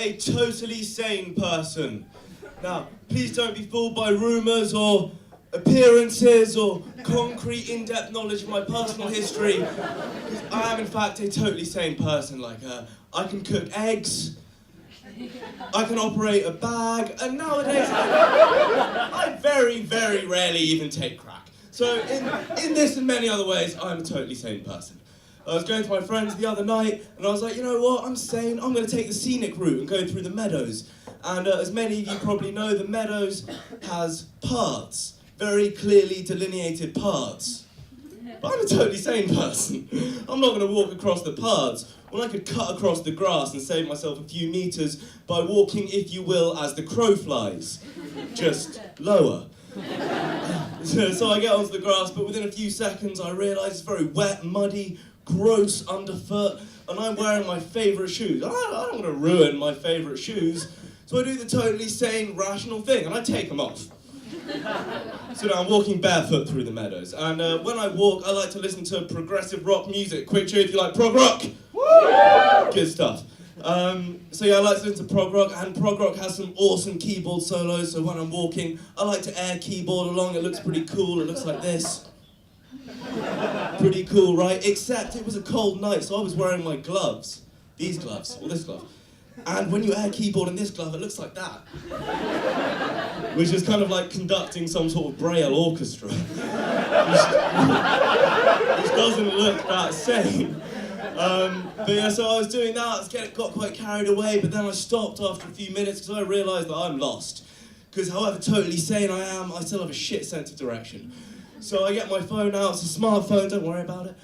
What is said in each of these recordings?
a totally sane person. Now, please don't be fooled by rumours or appearances or concrete in-depth knowledge of my personal history. Because I am in fact a totally sane person. Like, I can cook eggs, I can operate a bag, and nowadays I very, very rarely even take crack. So in this and many other ways, I'm a totally sane person. I was going to my friends the other night, and I was like, you know what, I'm sane, I'm going to take the scenic route and go through the meadows. And as many of you probably know, the meadows has paths, very clearly delineated paths. But I'm a totally sane person. I'm not going to walk across the paths when I could cut across the grass and save myself a few meters by walking, if you will, as the crow flies, just lower. So I get onto the grass, but within a few seconds I realise it's very wet, muddy, gross underfoot, and I'm wearing my favourite shoes. I don't want to ruin my favourite shoes, so I do the totally sane, rational thing, and I take them off. So now I'm walking barefoot through the meadows, and when I walk, I like to listen to progressive rock music. Quick cheer if you like prog rock! Woo! Good stuff. So yeah, I like to listen to prog rock, and prog rock has some awesome keyboard solos, so when I'm walking, I like to air keyboard along. It looks pretty cool, it looks like this. Pretty cool, right? Except it was a cold night, so I was wearing my gloves. These gloves, or this glove. And when you air keyboard in this glove, it looks like that. Which is kind of like conducting some sort of Braille orchestra. Which doesn't look that sane. But yeah, so I was doing that, got quite carried away, but then I stopped after a few minutes because I realised that I'm lost. Because however totally sane I am, I still have a shit sense of direction. So I get my phone out, it's a smartphone, don't worry about it.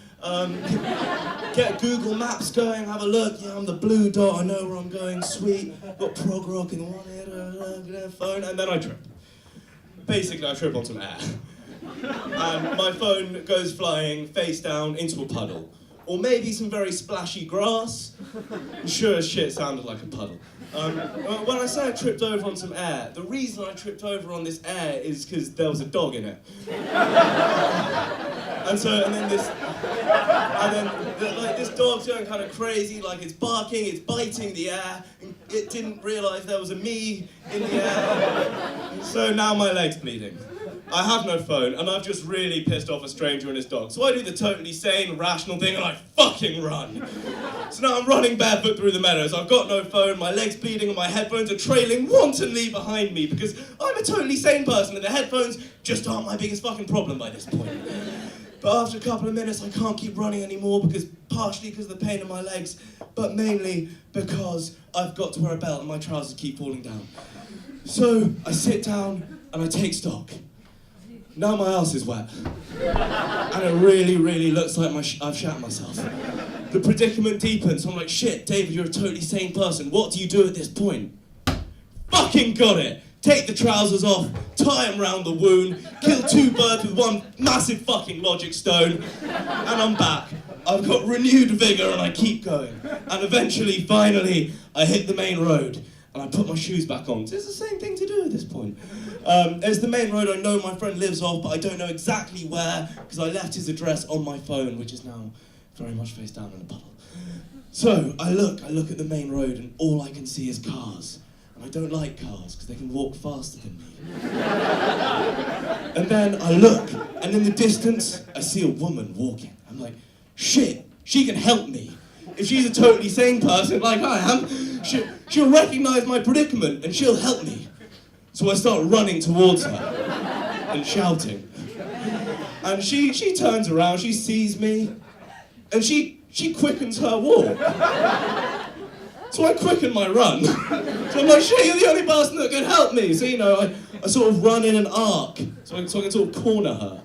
Get Google Maps going, have a look, yeah, I'm the blue dot, I know where I'm going, sweet. Got prog rock in one ear, phone, and then I trip. Basically, I trip on some air. And my phone goes flying face down into a puddle. Or maybe some very splashy grass. Sure as shit sounded like a puddle. When I say I tripped over on some air, the reason I tripped over on this air is because there was a dog in it. And then this dog's going kind of crazy, like it's barking, it's biting the air, and it didn't realise there was a me in the air. So now my leg's bleeding. I have no phone, and I've just really pissed off a stranger and his dog. So I do the totally sane, rational thing, and I fucking run. So now I'm running barefoot through the meadows. I've got no phone, my leg's bleeding, and my headphones are trailing wantonly behind me because I'm a totally sane person, and the headphones just aren't my biggest fucking problem by this point. But after a couple of minutes, I can't keep running anymore partially because of the pain in my legs, but mainly because I've got to wear a belt and my trousers keep falling down. So I sit down and I take stock. Now my ass is wet. And it really, really looks like I've shat myself. The predicament deepens, so I'm like, shit, David, you're a totally sane person. What do you do at this point? Fucking got it! Take the trousers off, tie them round the wound, kill two birds with one massive fucking logic stone, and I'm back. I've got renewed vigour and I keep going. And eventually, finally, I hit the main road. And I put my shoes back on. It's the same thing to do at this point. It's the main road I know my friend lives off, but I don't know exactly where, because I left his address on my phone, which is now very much face down in a puddle. So I look at the main road, and all I can see is cars. And I don't like cars, because they can walk faster than me. And then I look, and in the distance, I see a woman walking. I'm like, shit, she can help me. If she's a totally sane person like I am, she'll recognise my predicament and she'll help me. So I start running towards her and shouting. And she turns around, she sees me, and she quickens her walk. So I quicken my run. So I'm like, shit, you're the only person that can help me. So, you know, I sort of run in an arc so I can sort of corner her.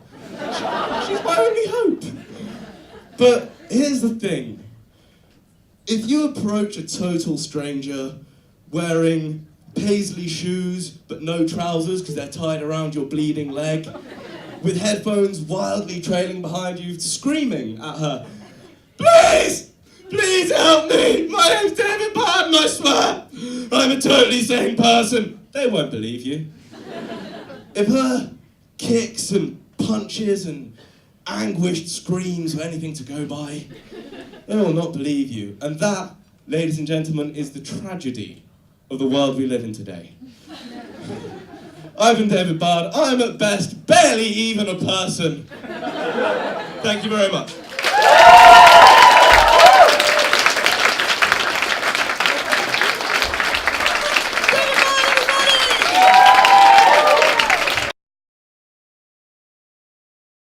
She's my only hope. But here's the thing. If you approach a total stranger wearing paisley shoes but no trousers because they're tied around your bleeding leg, with headphones wildly trailing behind you, screaming at her, please! Please help me! My name's David Barton, I swear! I'm a totally sane person! They won't believe you. If her kicks and punches and anguished screams were anything to go by, they will not believe you. And that, ladies and gentlemen, is the tragedy of the world we live in today. I've been David Bard. I'm at best barely even a person. Thank you very much.